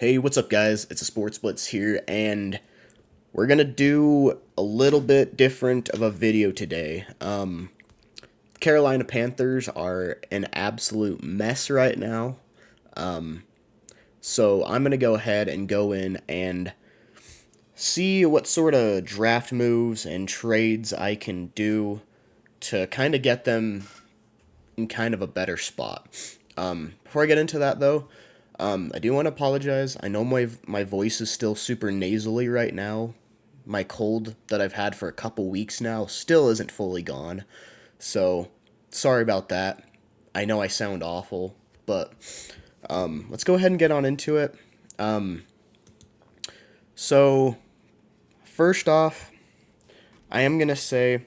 Hey, what's up, guys? It's a Sports Blitz here, and we're gonna do a little bit different of a video today. Carolina Panthers are an absolute mess right now, so I'm gonna go ahead and go in and see what sort of draft moves and trades I can do to kind of get them in kind of a better spot. Before I get into that, though, I do want to apologize. I know my voice is still super nasally right now. My cold that I've had for a couple weeks now still isn't fully gone. So, sorry about that. I know I sound awful, but let's go ahead and get on into it. So, first off, I am going to say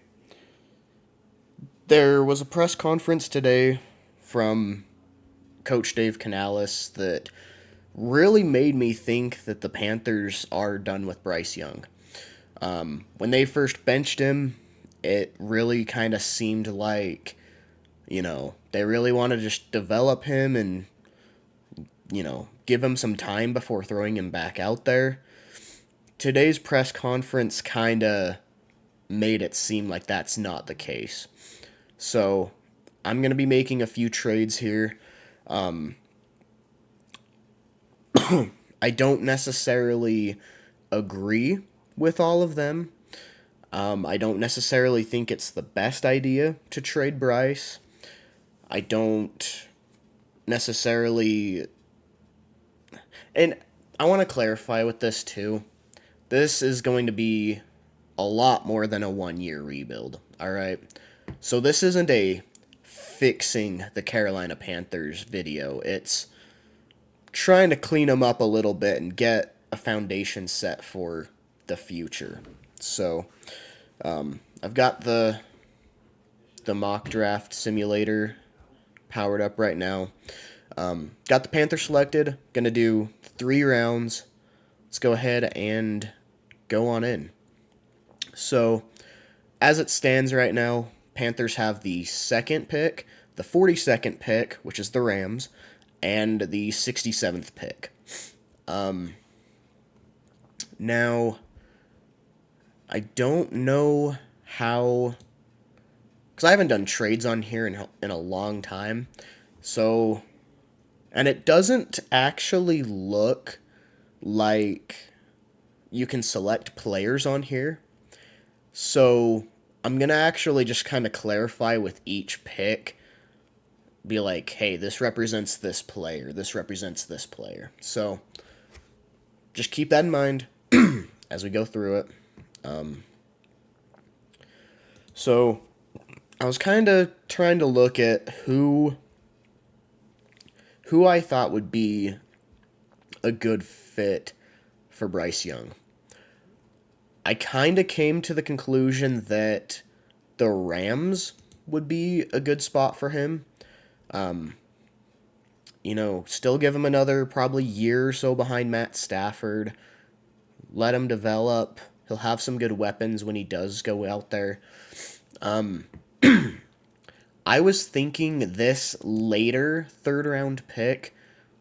there was a press conference today from Coach Dave Canales that really made me think that the Panthers are done with Bryce Young. When they first benched him, it really kind of seemed like, they really want to just develop him and, give him some time before throwing him back out there. Today's press conference kind of made it seem like that's not the case. So I'm going to be making a few trades here. I don't necessarily agree with all of them. I don't necessarily think it's the best idea to trade Bryce. I don't necessarily. And I want to clarify with this too. This is going to be a lot more than a 1 year rebuild. All right. So this isn't a fixing the Carolina Panthers video. It's trying to clean them up a little bit and get a foundation set for the future. So I've got the mock draft simulator powered up right now. Got the Panther selected. Gonna do 3 rounds. Let's go ahead and go on in. So as it stands right now, Panthers have the second pick, the 42nd pick, which is the Rams, and the 67th pick. Now, I don't know how, because I haven't done trades on here in a long time. So, and it doesn't actually look like you can select players on here. So, I'm going to actually just kind of clarify with each pick. Be like, hey, this represents this player. This represents this player. So, just keep that in mind as we go through it. So, I was kind of trying to look at who I thought would be a good fit for Bryce Young. I kind of came to the conclusion that the Rams would be a good spot for him. Still give him another probably year or so behind Matt Stafford. Let him develop. He'll have some good weapons when he does go out there. I was thinking this later third round pick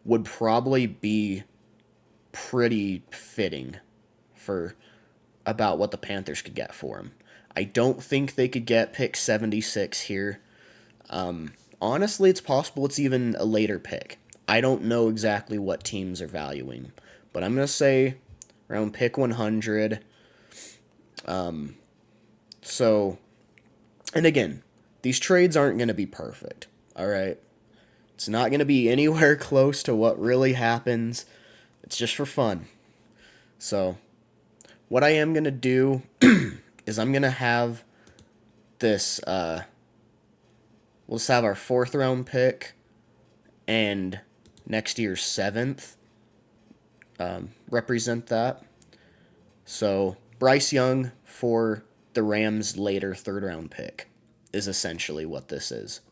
would probably be pretty fitting for about what the Panthers could get for him. I don't think they could get pick 76 here. Honestly, it's possible it's even a later pick. I don't know exactly what teams are valuing, but I'm going to say around pick 100. So, and again, these trades aren't going to be perfect, all right? It's not going to be anywhere close to what really happens. It's just for fun. So, what I am going to do is I'm going to have this, let's have our fourth round pick and next year's seventh represent that. So, Bryce Young for the Rams' later third round pick is essentially what this is.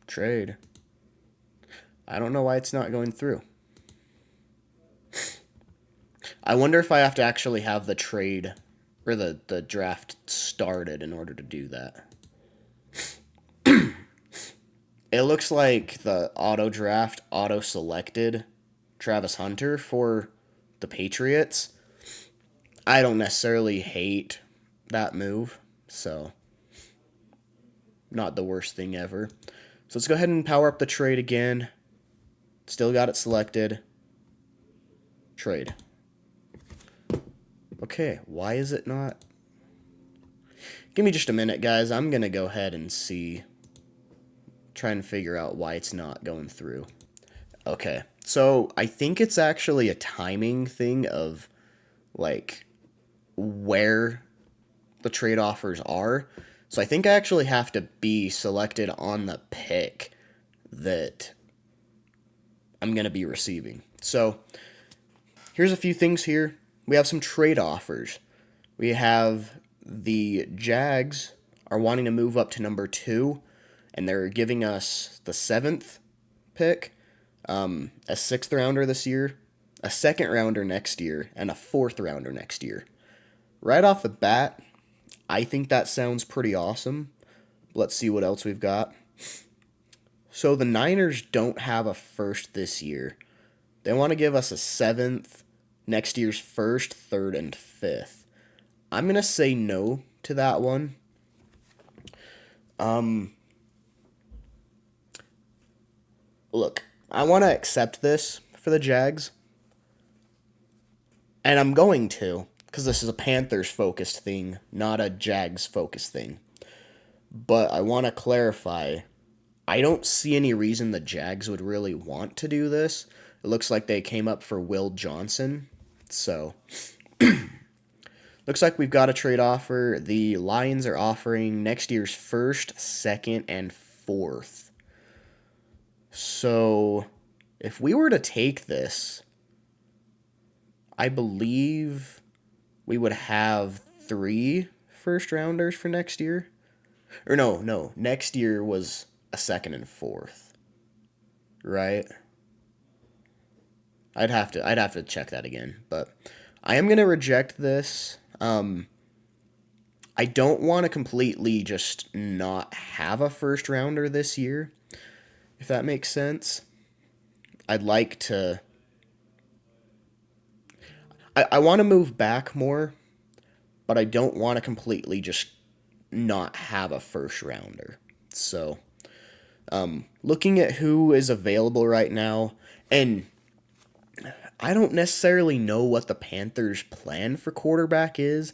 Trade. I don't know why it's not going through. I wonder if I have to actually have the trade or the draft started in order to do that. It looks like the auto draft auto selected Travis Hunter for the Patriots. I don't necessarily hate that move, so not the worst thing ever. So let's go ahead and power up the trade again. Still got it selected. Trade. Okay, why is it not? Give me just a minute, guys. I'm going to go ahead and see. Try and figure out why it's not going through. Okay, so I think it's actually a timing thing of, like, where the trade offers are. So I think I actually have to be selected on the pick that I'm going to be receiving. So here's a few things here. We have some trade offers. We have the Jags are wanting to move up to number 2, and they're giving us the 7th pick, a 6th rounder this year, a 2nd rounder next year, and a 4th rounder next year. Right off the bat, I think that sounds pretty awesome. Let's see what else we've got. So the Niners don't have a 1st this year. They want to give us a 7th, next year's 1st, 3rd, and 5th. I'm going to say no to that one. Look, I want to accept this for the Jags. And I'm going to, because this is a Panthers-focused thing, not a Jags-focused thing. But I want to clarify, I don't see any reason the Jags would really want to do this. It looks like they came up for Will Johnson. So, looks like we've got a trade offer. The Lions are offering next year's 1st, 2nd, and 4th. So, if we were to take this, I believe we would have 3 first rounders for next year. Or no, next year was a 2nd and 4th. Right? I'd have to check that again, but I am going to reject this. I don't want to completely just not have a first rounder this year, if that makes sense. I'd like to I want to move back more, but I don't want to completely just not have a first rounder. So, looking at who is available right now, and I don't necessarily know what the Panthers' plan for quarterback is.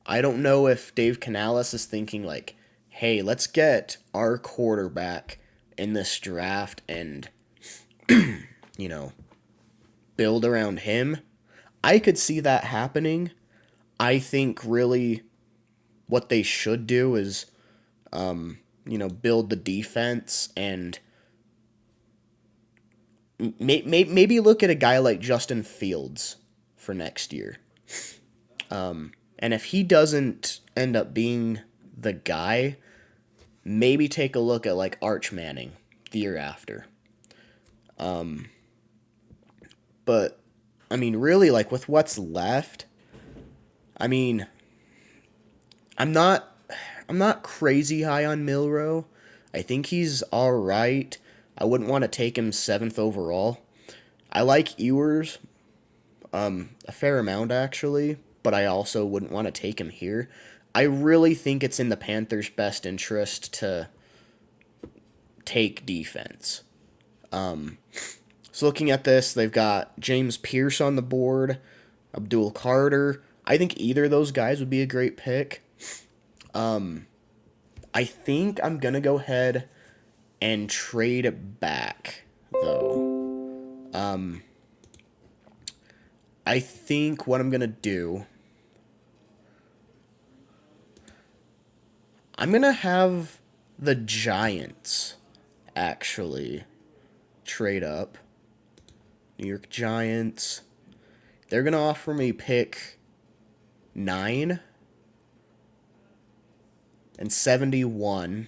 I don't know if Dave Canales is thinking like, hey, let's get our quarterback in this draft and, build around him. I could see that happening. I think really what they should do is, build the defense and maybe look at a guy like Justin Fields for next year. And if he doesn't end up being the guy, maybe take a look at like Arch Manning the year after. But I mean, really, like with what's left, I mean, I'm not crazy high on Milrow. I think he's all right. I wouldn't want to take him 7th overall. I like Ewers a fair amount actually, but I also wouldn't want to take him here. I really think it's in the Panthers' best interest to take defense. So looking at this, they've got James Pierce on the board, Abdul Carter. I think either of those guys would be a great pick. I think I'm going to go ahead and trade back, though. I think what I'm going to do, I'm going to have the Giants actually trade up. New York Giants. They're going to offer me pick 9 and 71.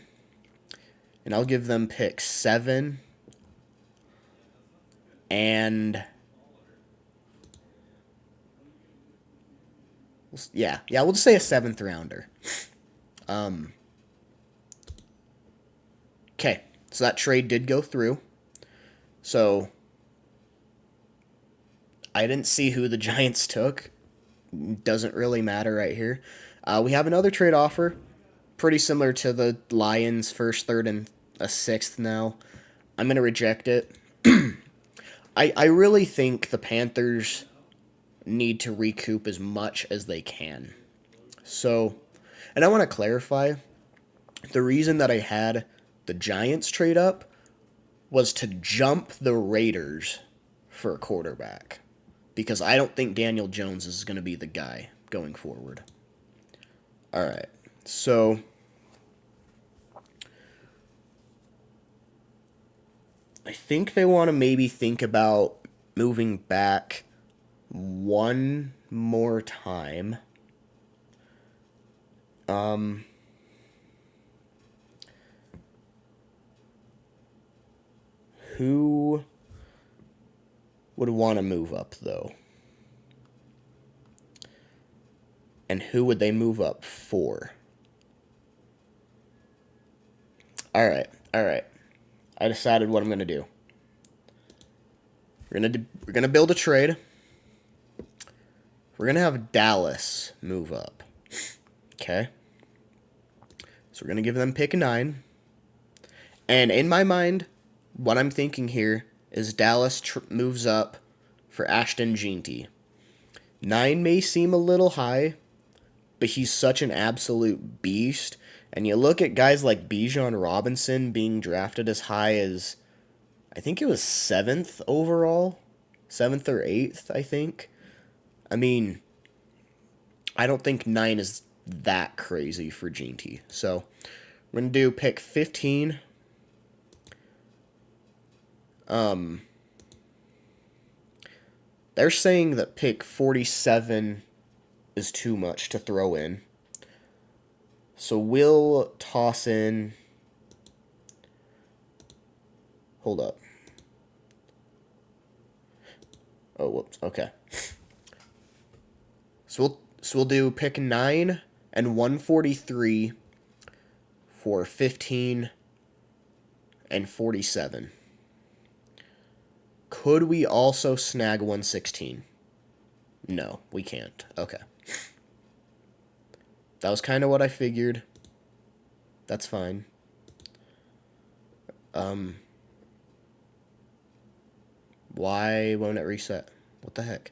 And I'll give them pick 7 and we'll just say a 7th rounder. Okay. So that trade did go through. So I didn't see who the Giants took. Doesn't really matter right here. We have another trade offer, pretty similar to the Lions, first, third, and a sixth now. I'm going to reject it. I really think the Panthers need to recoup as much as they can. So, and I want to clarify, the reason that I had the Giants trade up was to jump the Raiders for a quarterback. Because I don't think Daniel Jones is going to be the guy going forward. All right. So I think they want to maybe think about moving back one more time. Who would want to move up, though? And who would they move up for? All right. I decided what I'm going to do. We're going to build a trade. We're going to have Dallas move up. Okay? So we're going to give them pick 9. And in my mind, what I'm thinking here is Dallas moves up for Ashton Jeanty. 9 may seem a little high, but he's such an absolute beast. And you look at guys like Bijan Robinson being drafted as high as, I think it was 7th overall. 7th or 8th, I think. I mean, I don't think 9 is that crazy for Jeanty. So, we're going to do pick 15. They're saying that pick 47 is too much to throw in. So we'll toss in... Hold up. Oh, whoops. Okay. So we'll do pick 9 and 143 for 15 and 47. Could we also snag 116? No, we can't. Okay. That was kind of what I figured. That's fine. Why won't it reset? What the heck?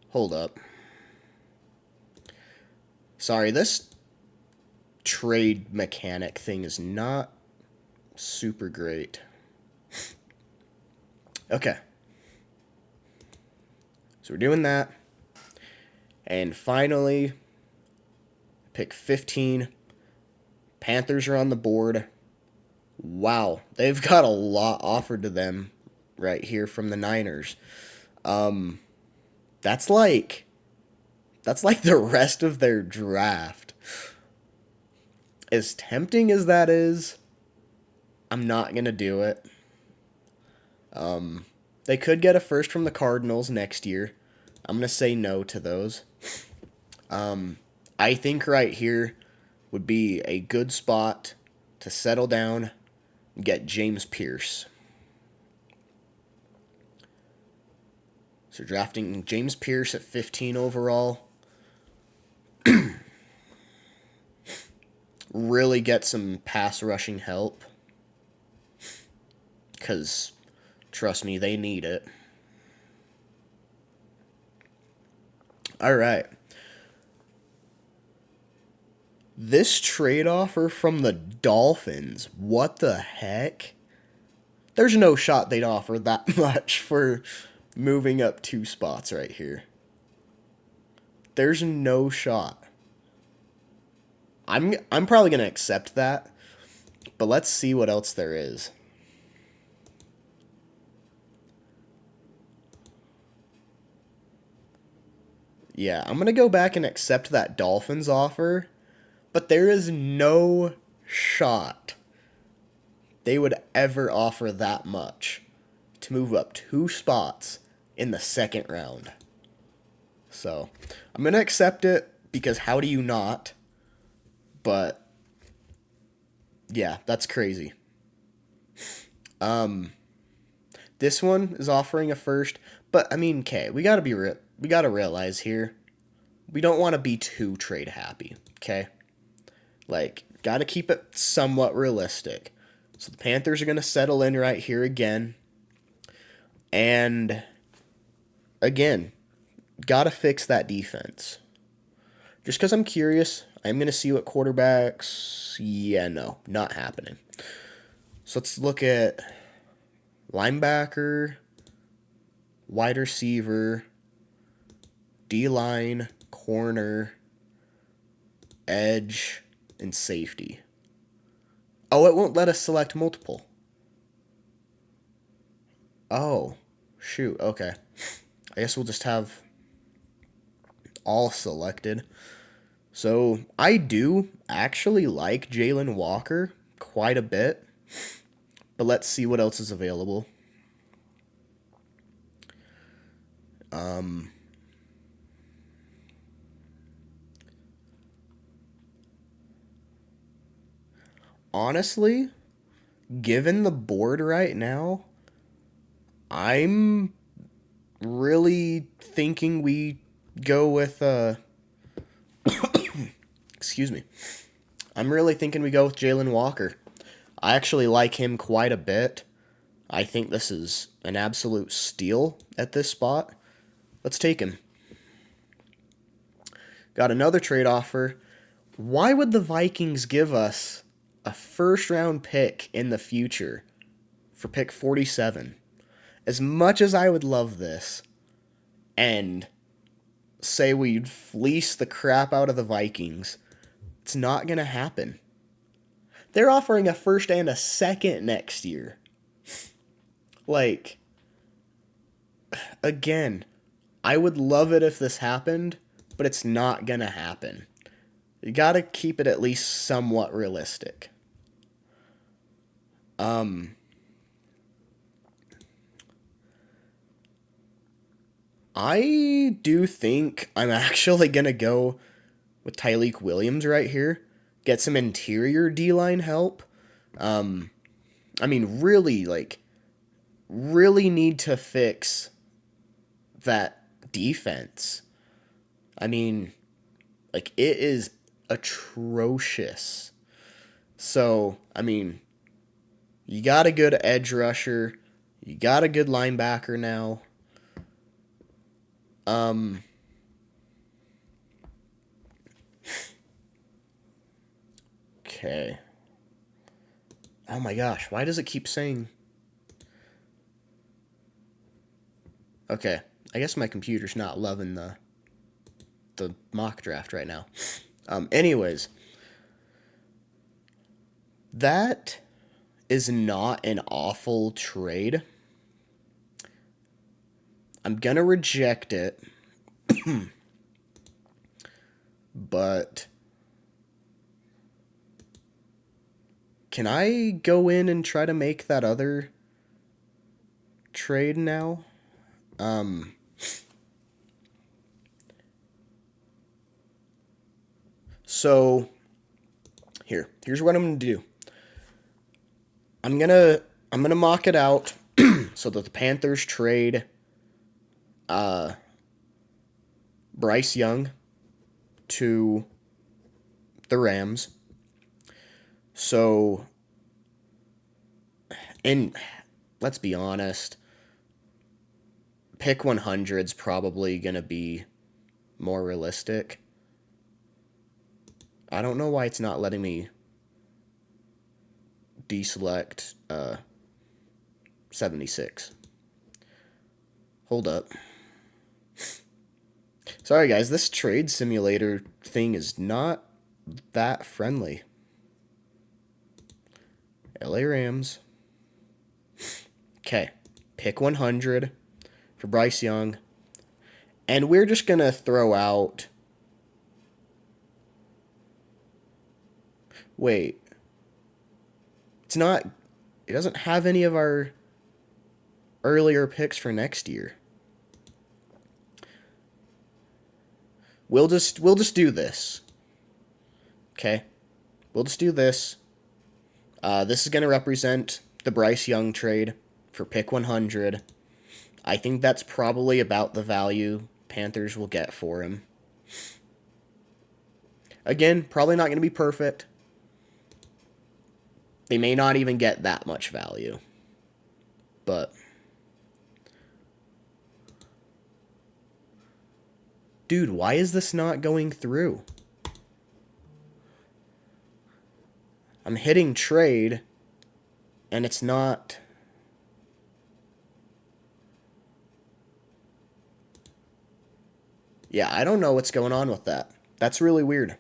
Hold up. Sorry, this trade mechanic thing is not super great. Okay. So we're doing that. And finally, pick 15. Panthers are on the board. Wow, they've got a lot offered to them right here from the Niners. That's like the rest of their draft. As tempting as that is, I'm not going to do it. They could get a first from the Cardinals next year. I'm going to say no to those. I think right here would be a good spot to settle down and get James Pierce. So drafting James Pierce at 15 overall. Really get some pass rushing help. Because, trust me, they need it. All right. This trade offer from the Dolphins, what the heck? There's no shot they'd offer that much for moving up 2 spots right here. There's no shot. I'm probably going to accept that, but let's see what else there is. Yeah, I'm going to go back and accept that Dolphins offer, but there is no shot they would ever offer that much to move up 2 spots in the 2nd round. So, I'm going to accept it because how do you not? But yeah, that's crazy. This one is offering a first, but I mean, okay, we gotta realize here, we don't want to be too trade happy. Okay, like gotta keep it somewhat realistic. So the Panthers are gonna settle in right here again, and again, gotta fix that defense. Just because I'm curious, I'm gonna see what quarterbacks. Yeah, no, not happening. So let's look at linebacker, wide receiver, D line, corner, edge, and safety. Oh, it won't let us select multiple. Oh, shoot. Okay. I guess we'll just have all selected. So I do actually like Jalen Walker quite a bit, but let's see what else is available. Honestly, given the board right now, I'm really thinking we go with excuse me. I'm really thinking we go with Jalen Walker. I actually like him quite a bit. I think this is an absolute steal at this spot. Let's take him. Got another trade offer. Why would the Vikings give us a first round pick in the future for pick 47? As much as I would love this and say we'd fleece the crap out of the Vikings, it's not going to happen. They're offering a first and a second next year. Like, again, I would love it if this happened, but it's not going to happen. You got to keep it at least somewhat realistic. I do think I'm actually going to go with Tyleik Williams right here. Get some interior D-line help. I mean, really need to fix that defense. I mean, like, it is atrocious. So, I mean, you got a good edge rusher. You got a good linebacker now. Okay. Oh my gosh, why does it keep saying... Okay, I guess my computer's not loving the mock draft right now. Anyways, that is not an awful trade. I'm gonna reject it, but can I go in and try to make that other trade now? So here's what I'm gonna do. I'm gonna mock it out so that the Panthers trade Bryce Young to the Rams. So, and let's be honest, pick 100's probably going to be more realistic. I don't know why it's not letting me deselect 76. Hold up. Sorry guys, this trade simulator thing is not that friendly. LA Rams. Okay, pick 100 for Bryce Young. And we're just going to throw out... Wait. It's not... It doesn't have any of our earlier picks for next year. We'll just do this. Okay? we'll just do this. This is going to represent the Bryce Young trade for pick 100. I think that's probably about the value Panthers will get for him. Again, probably not going to be perfect. They may not even get that much value. But dude, why is this not going through? I'm hitting trade, and it's not. Yeah, I don't know what's going on with that. That's really weird.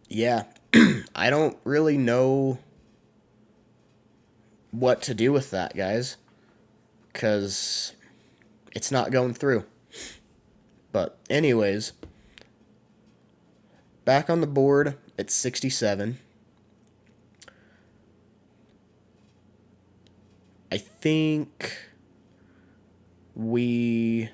Yeah, I don't really know what to do with that, guys, because it's not going through. But anyways, back on the board, it's 67. I think we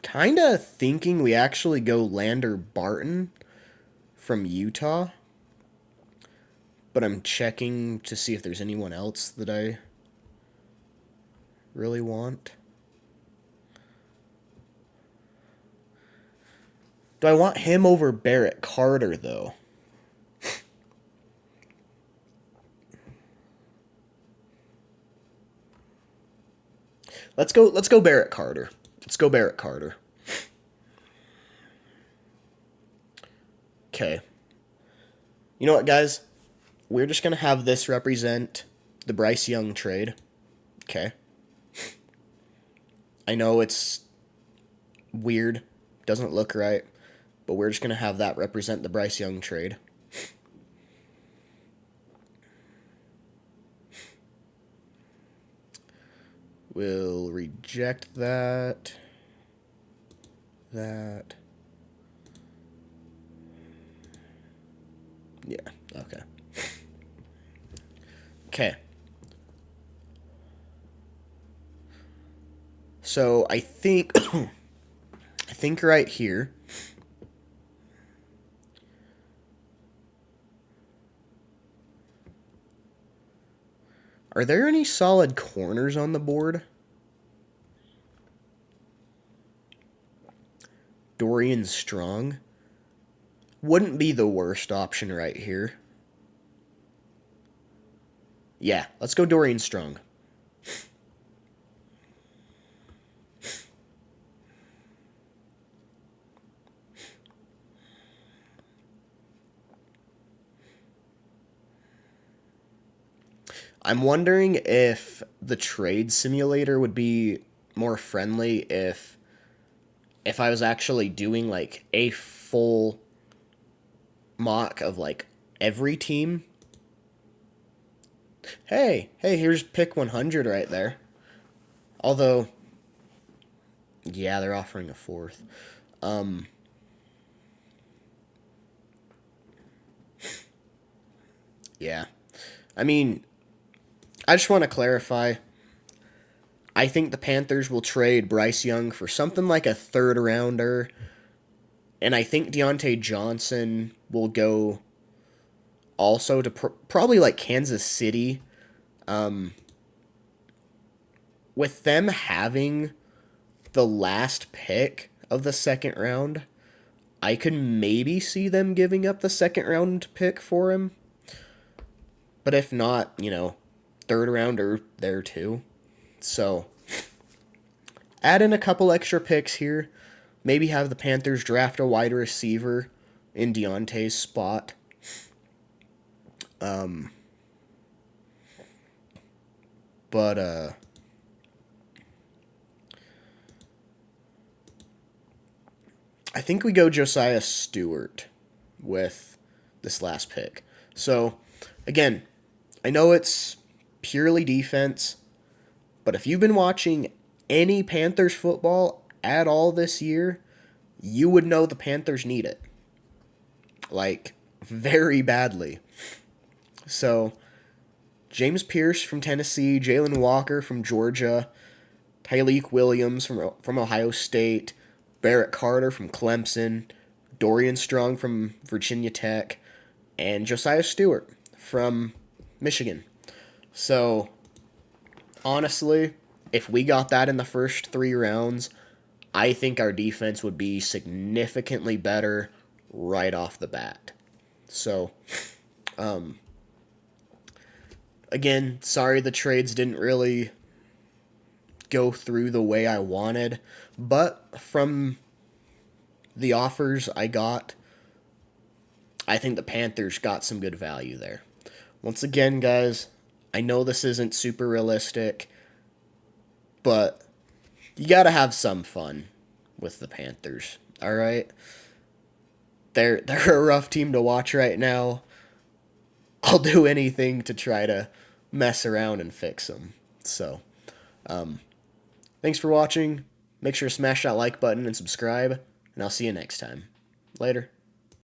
kind of thinking we actually go Lander Barton from Utah. But I'm checking to see if there's anyone else that I really want. Do I want him over Barrett Carter, though? Let's go Barrett Carter. Let's go Barrett Carter. Okay. You know what, guys? We're just going to have this represent the Bryce Young trade. Okay. I know it's weird. Doesn't look right. But we're just going to have that represent the Bryce Young trade. We'll reject that. That. Yeah, okay. Okay. So I think I think right here are there any solid corners on the board? Dorian Strong wouldn't be the worst option right here. Yeah, let's go Dorian Strong. I'm wondering if the trade simulator would be more friendly if I was actually doing like a full mock of like every team. Hey, here's pick 100 right there. Although, yeah, they're offering a fourth. Yeah. I mean, I just want to clarify. I think the Panthers will trade Bryce Young for something like a third rounder. And I think Deontay Johnson will go also to probably like Kansas City. With them having the last pick of the second round, I could maybe see them giving up the second round pick for him. But if not, third rounder there too. So, add in a couple extra picks here. Maybe have the Panthers draft a wide receiver in Deontay's spot. But I think we go Josiah Stewart with this last pick. So, again, I know it's purely defense, but if you've been watching any Panthers football at all this year, you would know the Panthers need it. Like, very badly. So, James Pierce from Tennessee, Jalen Walker from Georgia, Tyleik Williams from Ohio State, Barrett Carter from Clemson, Dorian Strong from Virginia Tech, and Josiah Stewart from Michigan. So, honestly, if we got that in the first 3 rounds, I think our defense would be significantly better right off the bat. So, again, sorry the trades didn't really go through the way I wanted, but from the offers I got, I think the Panthers got some good value there. Once again, guys, I know this isn't super realistic, but you got to have some fun with the Panthers. All right? They're a rough team to watch right now. I'll do anything to try to mess around and fix them. So, thanks for watching. Make sure to smash that like button and subscribe, and I'll see you next time. Later.